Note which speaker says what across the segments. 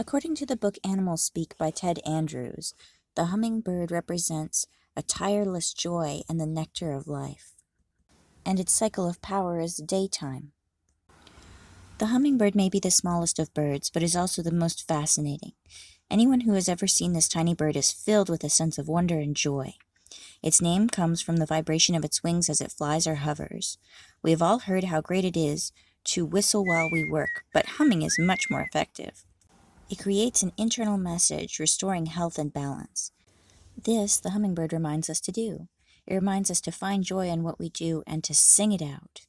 Speaker 1: According to the book Animals Speak by Ted Andrews, the hummingbird represents a tireless joy and the nectar of life, and its cycle of power is daytime. The hummingbird may be the smallest of birds, but is also the most fascinating. Anyone who has ever seen this tiny bird is filled with a sense of wonder and joy. Its name comes from the vibration of its wings as it flies or hovers. We have all heard how great it is to whistle while we work, but humming is much more effective. It creates an internal message, restoring health and balance. This, the hummingbird reminds us to do. It reminds us to find joy in what we do and to sing it out.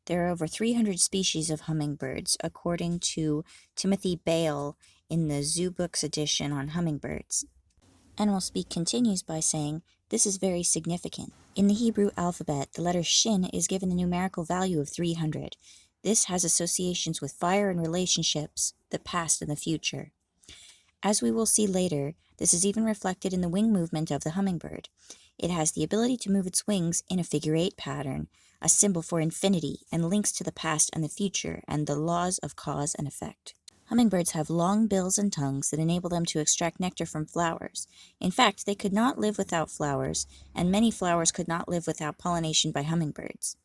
Speaker 1: There are over 300 species of hummingbirds, according to Timothy Bale in the Zoo Books edition on hummingbirds. Animal Speak continues by saying, "This is very significant. In the Hebrew alphabet, the letter Shin is given a numerical value of 300. This has associations with fire and relationships, the past and the future. As we will see later, this is even reflected in the wing movement of the hummingbird. It has the ability to move its wings in a figure-8 pattern, a symbol for infinity, and links to the past and the future and the laws of cause and effect. Hummingbirds have long bills and tongues that enable them to extract nectar from flowers. In fact, they could not live without flowers, and many flowers could not live without pollination by hummingbirds.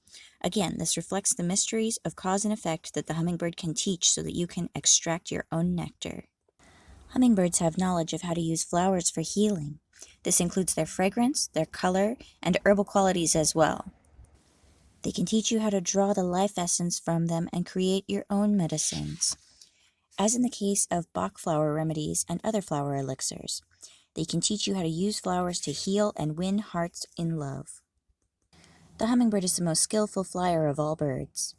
Speaker 1: Again, this reflects the mysteries of cause and effect that the hummingbird can teach so that you can extract your own nectar. Hummingbirds have knowledge of how to use flowers for healing. This includes their fragrance, their color, and herbal qualities as well. They can teach you how to draw the life essence from them and create your own medicines. As in the case of Bach flower remedies and other flower elixirs, they can teach you how to use flowers to heal and win hearts in love. The hummingbird is the most skillful flyer of all birds.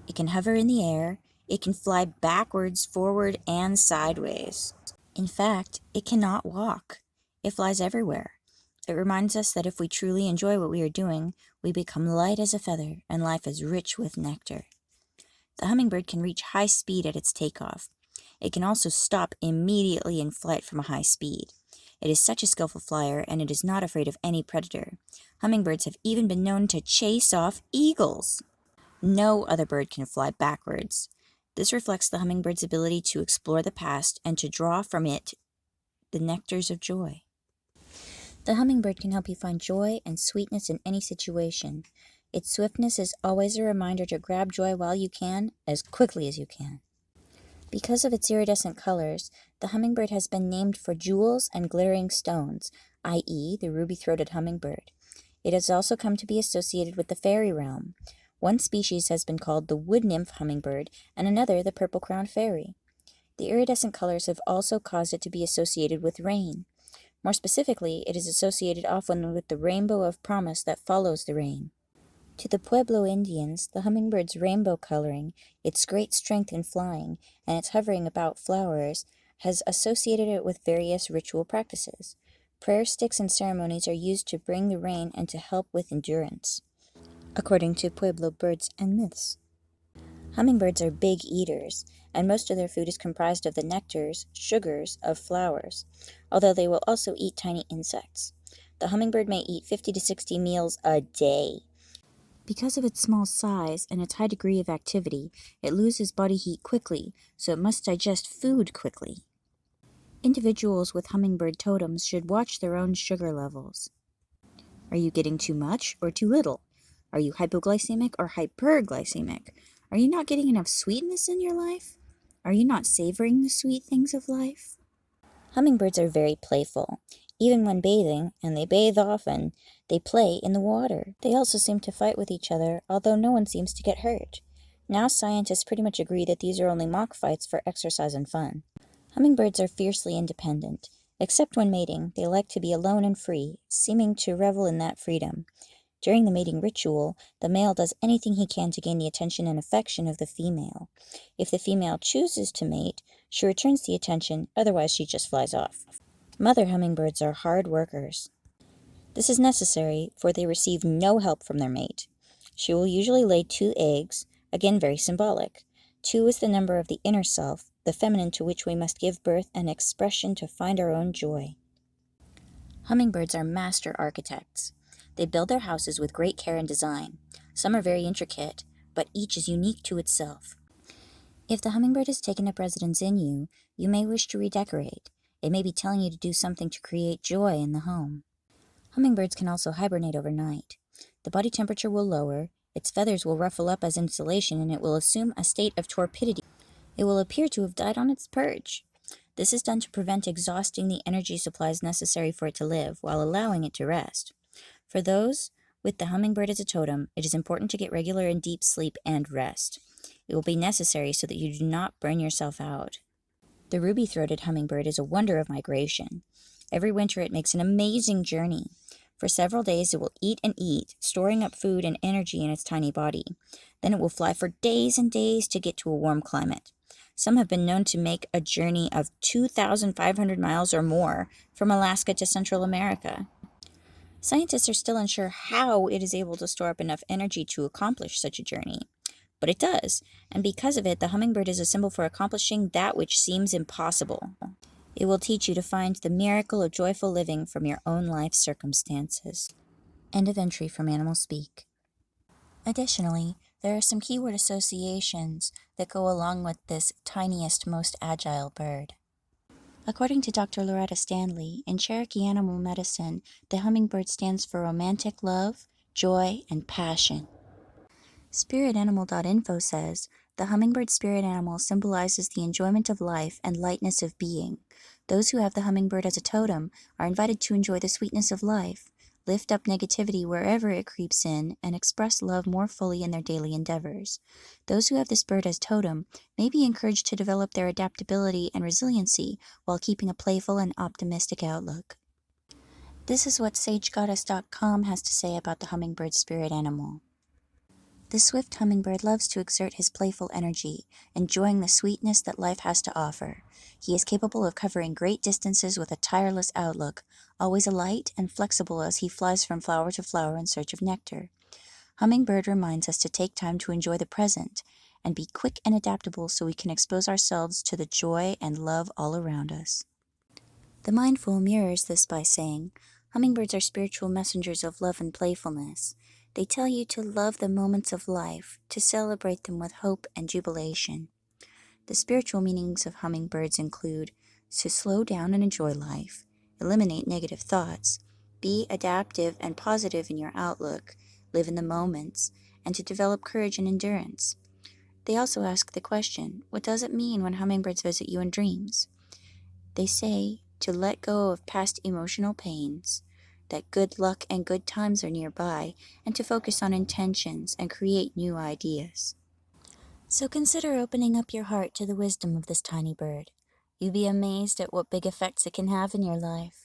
Speaker 1: It can hover in the air, it can fly backwards, forward, and sideways. In fact, it cannot walk. It flies everywhere. It reminds us that if we truly enjoy what we are doing, we become light as a feather, and life is rich with nectar. The hummingbird can reach high speed at its takeoff. It can also stop immediately in flight from a high speed. It is such a skillful flyer, and it is not afraid of any predator. Hummingbirds have even been known to chase off eagles. No other bird can fly backwards. This reflects the hummingbird's ability to explore the past and to draw from it the nectars of joy. The hummingbird can help you find joy and sweetness in any situation. Its swiftness is always a reminder to grab joy while you can, as quickly as you can. Because of its iridescent colors, the hummingbird has been named for jewels and glittering stones, i.e., the ruby-throated hummingbird. It has also come to be associated with the fairy realm. One species has been called the wood nymph hummingbird, and another the purple-crowned fairy. The iridescent colors have also caused it to be associated with rain. More specifically, it is associated often with the rainbow of promise that follows the rain. To the Pueblo Indians, the hummingbird's rainbow coloring, its great strength in flying, and its hovering about flowers has associated it with various ritual practices. Prayer sticks and ceremonies are used to bring the rain and to help with endurance, according to Pueblo Birds and Myths. Hummingbirds are big eaters, and most of their food is comprised of the nectars, sugars, of flowers, although they will also eat tiny insects. The hummingbird may eat 50 to 60 meals a day. Because of its small size and its high degree of activity, it loses body heat quickly, so it must digest food quickly. Individuals with hummingbird totems should watch their own sugar levels. Are you getting too much or too little? Are you hypoglycemic or hyperglycemic? Are you not getting enough sweetness in your life? Are you not savoring the sweet things of life? Hummingbirds are very playful. Even when bathing, and they bathe often, they play in the water. They also seem to fight with each other, although no one seems to get hurt. Now scientists pretty much agree that these are only mock fights for exercise and fun. Hummingbirds are fiercely independent. Except when mating, they like to be alone and free, seeming to revel in that freedom. During the mating ritual, the male does anything he can to gain the attention and affection of the female. If the female chooses to mate, she returns the attention, otherwise she just flies off. Mother hummingbirds are hard workers. This is necessary, for they receive no help from their mate. She will usually lay 2 eggs, again very symbolic. 2 is the number of the inner self, the feminine to which we must give birth and expression to find our own joy. Hummingbirds are master architects. They build their houses with great care and design. Some are very intricate, but each is unique to itself. If the hummingbird has taken up residence in you, you may wish to redecorate. It may be telling you to do something to create joy in the home. Hummingbirds can also hibernate overnight. The body temperature will lower, its feathers will ruffle up as insulation, and it will assume a state of torpidity. It will appear to have died on its perch. This is done to prevent exhausting the energy supplies necessary for it to live, while allowing it to rest. For those with the hummingbird as a totem, it is important to get regular and deep sleep and rest. It will be necessary so that you do not burn yourself out. The ruby-throated hummingbird is a wonder of migration. Every winter it makes an amazing journey. For several days it will eat and eat, storing up food and energy in its tiny body. Then it will fly for days and days to get to a warm climate. Some have been known to make a journey of 2,500 miles or more from Alaska to Central America. Scientists are still unsure how it is able to store up enough energy to accomplish such a journey. But it does, and because of it, the hummingbird is a symbol for accomplishing that which seems impossible. It will teach you to find the miracle of joyful living from your own life circumstances. End of entry from Animal Speak. Additionally, there are some keyword associations that go along with this tiniest, most agile bird. According to Dr. Loretta Stanley, in Cherokee Animal Medicine, the hummingbird stands for romantic love, joy, and passion. SpiritAnimal.info says, the hummingbird spirit animal symbolizes the enjoyment of life and lightness of being. Those who have the hummingbird as a totem are invited to enjoy the sweetness of life, lift up negativity wherever it creeps in, and express love more fully in their daily endeavors. Those who have this bird as totem may be encouraged to develop their adaptability and resiliency while keeping a playful and optimistic outlook. This is what SageGoddess.com has to say about the hummingbird spirit animal. The swift hummingbird loves to exert his playful energy, enjoying the sweetness that life has to offer. He is capable of covering great distances with a tireless outlook, always alight and flexible as he flies from flower to flower in search of nectar. Hummingbird reminds us to take time to enjoy the present and be quick and adaptable so we can expose ourselves to the joy and love all around us. The Mindful mirrors this by saying, hummingbirds are spiritual messengers of love and playfulness. They tell you to love the moments of life, to celebrate them with hope and jubilation. The spiritual meanings of hummingbirds include to slow down and enjoy life, eliminate negative thoughts, be adaptive and positive in your outlook, live in the moments, and to develop courage and endurance. They also ask the question, what does it mean when hummingbirds visit you in dreams? They say to let go of past emotional pains, that good luck and good times are nearby, and to focus on intentions and create new ideas. So consider opening up your heart to the wisdom of this tiny bird. You'd be amazed at what big effects it can have in your life.